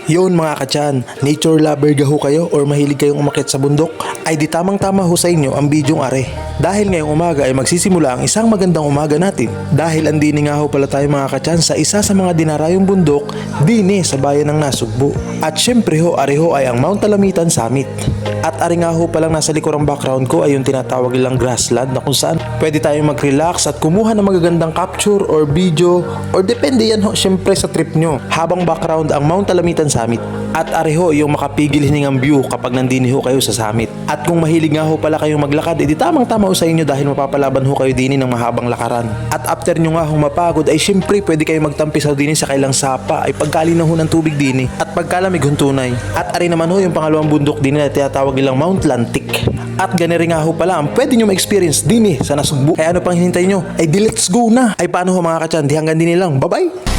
Yun mga katyan, nature lover gaho kayo or mahilig kayong umakyat sa bundok? Ay di tamang tama ho sa inyo ang bidyong are. Dahil ngayong umaga ay magsisimula ang isang magandang umaga natin. Dahil andini nga ho pala tayo mga katyan sa isa sa mga dinarayong bundok dini sa bayan ng Nasugbu. At syempre ho, are ho ay ang Mount Alamitan Summit. At ari nga ho palang nasa likurang background ko ay yung tinatawag nilang grassland na kung saan pwede tayong mag-relax at kumuha ng magagandang capture or video or depende yan ho syempre sa trip nyo. Habang background ang Mount Alamitan Summit. At ari ho yung makapigil hiningang view kapag nandini ho kayo sa summit. At kung mahilig nga ho pala kayong maglakad, edi tamang tama ho sa inyo dahil mapapalaban ho kayo dini ng mahabang lakaran. At after nyo nga ho mapagod ay syempre pwede kayo magtampisaw dini sa kailang sapa ay pagkalinaw ho ng tubig dini at pagkalamig huntunay. At ari naman ho yung pangalawang bundok dini na tinatawag nilang Mount Lantic. At ganiri nga ho pala ang pwede nyo ma-experience dini sa Nasugbu. Kaya ano pang hinintay nyo? Ay di let's go na! Ay paano ho mga katyan? Di hanggang dini lang. Bye bye!